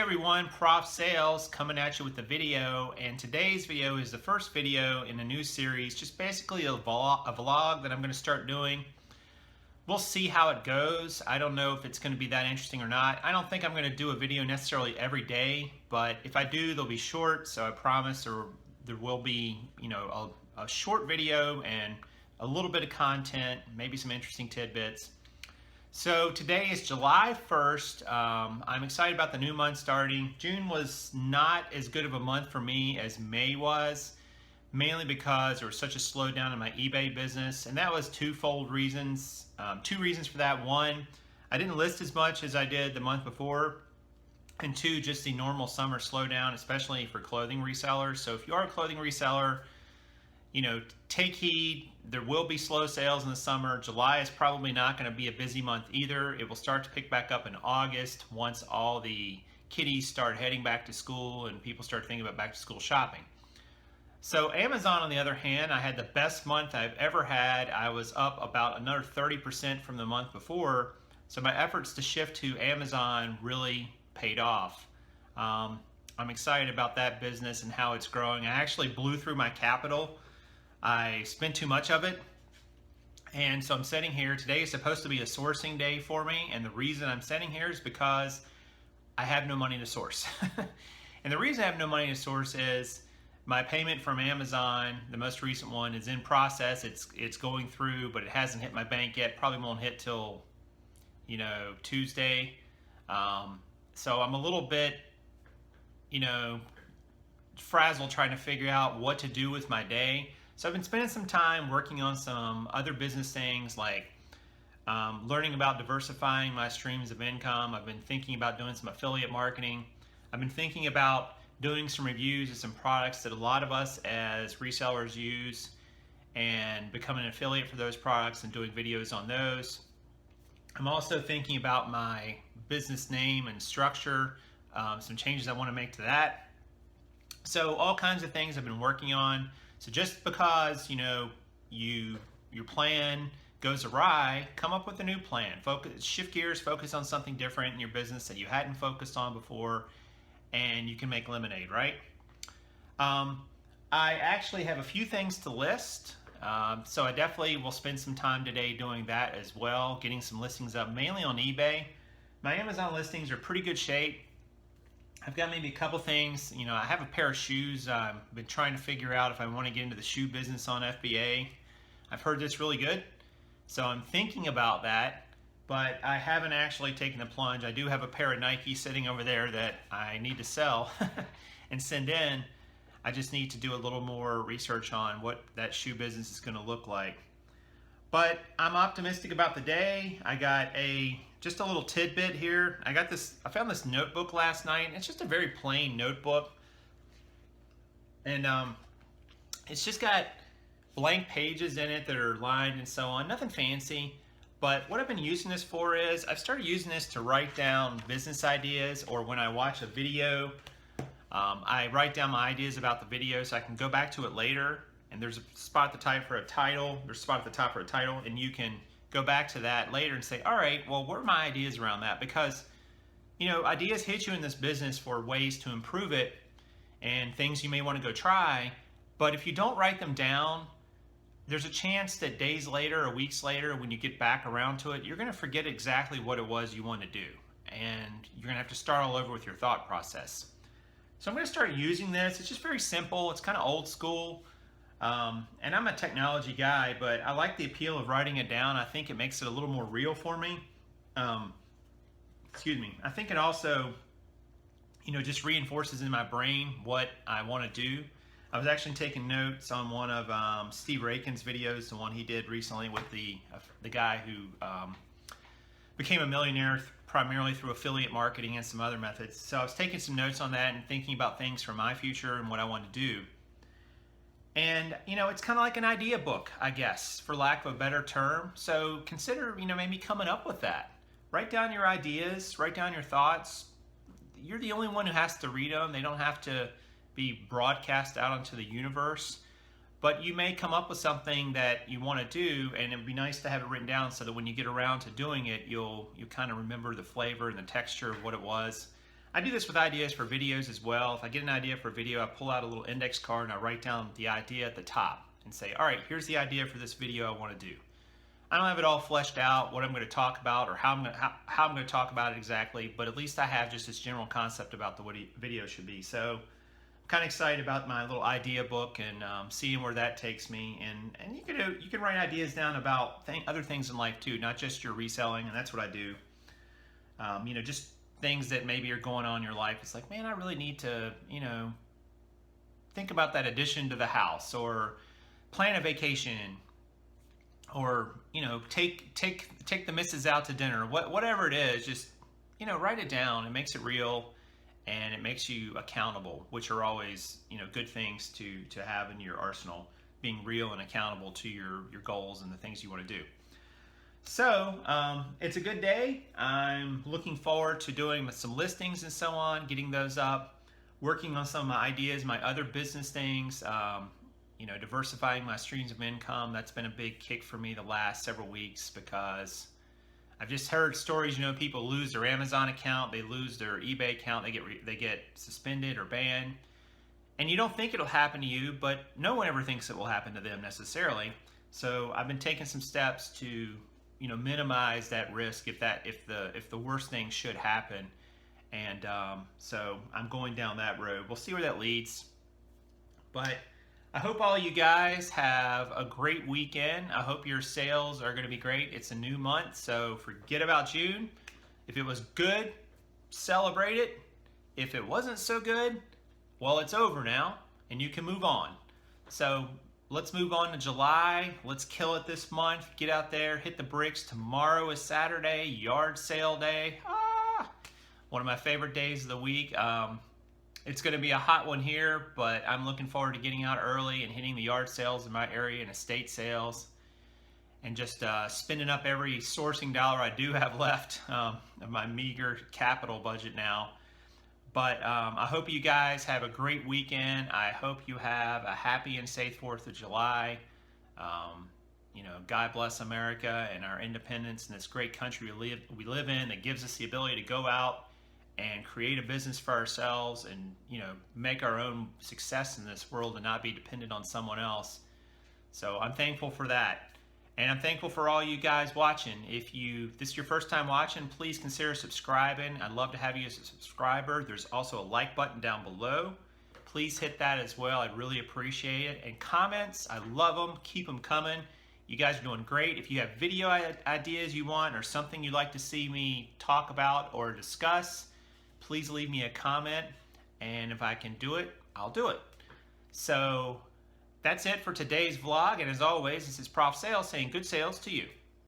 everyone, Prof Sales coming at you with the video, and today's video is the first video in a new series, just basically a vlog that I'm going to start doing. We'll see how it goes. I don't know if it's going to be that interesting or not. I don't think I'm going to do a video necessarily every day, but if I do, they'll be short, so I promise there will be, a short video and a little bit of content, maybe some interesting tidbits. So today is July 1st. I'm excited about the new month starting. June was not as good of a month for me as May was, mainly because there was such a slowdown in my eBay business, and that was twofold reasons. Two reasons for that. One, I didn't list as much as I did the month before, and two, just the normal summer slowdown, especially for clothing resellers. So if you are a clothing reseller, take heed. There will be slow sales in the summer. July is probably not going to be a busy month either. It will start to pick back up in August once all the kiddies start heading back to school and people start thinking about back to school shopping. So Amazon, on the other hand, I had the best month I've ever had. I was up about another 30% from the month before. So my efforts to shift to Amazon really paid off. I'm excited about that business and how it's growing. I actually blew through my capital. I spent too much of it, and so I'm sitting here. Today is supposed to be a sourcing day for me, and the reason I'm sitting here is because I have no money to source. And the reason I have no money to source is my payment from Amazon, the most recent one, is in process. It's going through, but it hasn't hit my bank yet. Probably won't hit till Tuesday. So I'm a little bit frazzled trying to figure out what to do with my day. So I've been spending some time working on some other business things, like learning about diversifying my streams of income. I've been thinking about doing some affiliate marketing. I've been thinking about doing some reviews of some products that a lot of us as resellers use and becoming an affiliate for those products and doing videos on those. I'm also thinking about my business name and structure, some changes I want to make to that. So all kinds of things I've been working on. So just because your plan goes awry, come up with a new plan. Shift gears, focus on something different in your business that you hadn't focused on before, and you can make lemonade, right? I actually have a few things to list, so I definitely will spend some time today doing that as well, getting some listings up, mainly on eBay. My Amazon listings are pretty good shape. I've got maybe a couple things. I have a pair of shoes. I've been trying to figure out if I want to get into the shoe business on FBA. I've heard this really good, so I'm thinking about that, but I haven't actually taken the plunge. I do have a pair of Nike sitting over there that I need to sell and send in. I just need to do a little more research on what that shoe business is going to look like. But I'm optimistic about the day. I got just a little tidbit here. I found this notebook last night. It's just a very plain notebook. And it's just got blank pages in it that are lined and so on. Nothing fancy. But what I've been using this for is I've started using this to write down business ideas, or when I watch a video, I write down my ideas about the video so I can go back to it later. And there's a spot at the top for a title. There's a spot at the top for a title, and you can go back to that later and say, all right, well, what are my ideas around that? Because, ideas hit you in this business for ways to improve it and things you may want to go try. But if you don't write them down, there's a chance that days later or weeks later, when you get back around to it, you're going to forget exactly what it was you wanted to do. And you're going to have to start all over with your thought process. So I'm going to start using this. It's just very simple. It's kind of old school. And I'm a technology guy, but I like the appeal of writing it down. I think it makes it a little more real for me. Excuse me. I think it also, just reinforces in my brain what I want to do. I was actually taking notes on one of Steve Rakin's videos, the one he did recently with the guy who became a millionaire primarily through affiliate marketing and some other methods. So I was taking some notes on that and thinking about things for my future and what I want to do. And, it's kind of like an idea book, I guess, for lack of a better term. So consider, maybe coming up with that. Write down your ideas, write down your thoughts. You're the only one who has to read them. They don't have to be broadcast out into the universe. But you may come up with something that you want to do, and it would be nice to have it written down so that when you get around to doing it, you kind of remember the flavor and the texture of what it was. I do this with ideas for videos as well. If I get an idea for a video, I pull out a little index card and I write down the idea at the top and say, all right, here's the idea for this video I want to do. I don't have it all fleshed out, what I'm going to talk about or how I'm going to talk about it exactly, but at least I have just this general concept about what the video should be. So I'm kind of excited about my little idea book and seeing where that takes me. And you can write ideas down about other things in life too, not just your reselling, and that's what I do. Just things that maybe are going on in your life. It's like, man, I really need to, think about that addition to the house, or plan a vacation, or take the missus out to dinner. Whatever it is, just write it down. It makes it real, and it makes you accountable, which are always good things to have in your arsenal. Being real and accountable to your goals and the things you want to do. So it's a good day. I'm looking forward to doing some listings and so on, getting those up, working on some of my ideas, my other business things, diversifying my streams of income. That's been a big kick for me the last several weeks, because I've just heard stories, people lose their Amazon account, they lose their eBay account, they get suspended or banned. And you don't think it'll happen to you, but no one ever thinks it will happen to them necessarily. So I've been taking some steps to minimize that risk if the worst thing should happen. And so I'm going down that road. We'll see where that leads. But I hope all you guys have a great weekend. I hope your sales are going to be great. It's a new month, so forget about June. If it was good, celebrate it. If it wasn't so good, well, it's over now and you can move on. So let's move on to July. Let's kill it this month. Get out there, hit the bricks. Tomorrow is Saturday, yard sale day. One of my favorite days of the week. It's going to be a hot one here, but I'm looking forward to getting out early and hitting the yard sales in my area and estate sales, and just spending up every sourcing dollar I do have left of my meager capital budget now. But I hope you guys have a great weekend. I hope you have a happy and safe 4th of July. God bless America and our independence and this great country we live in, that gives us the ability to go out and create a business for ourselves and make our own success in this world and not be dependent on someone else. So I'm thankful for that. And I'm thankful for all you guys watching. If this is your first time watching, please consider subscribing. I'd love to have you as a subscriber. There's also a like button down below. Please hit that as well. I'd really appreciate it. And comments, I love them. Keep them coming. You guys are doing great. If you have video ideas you want or something you'd like to see me talk about or discuss, please leave me a comment. And if I can do it, I'll do it. So that's it for today's vlog, and as always, this is Prof Sales saying good sales to you.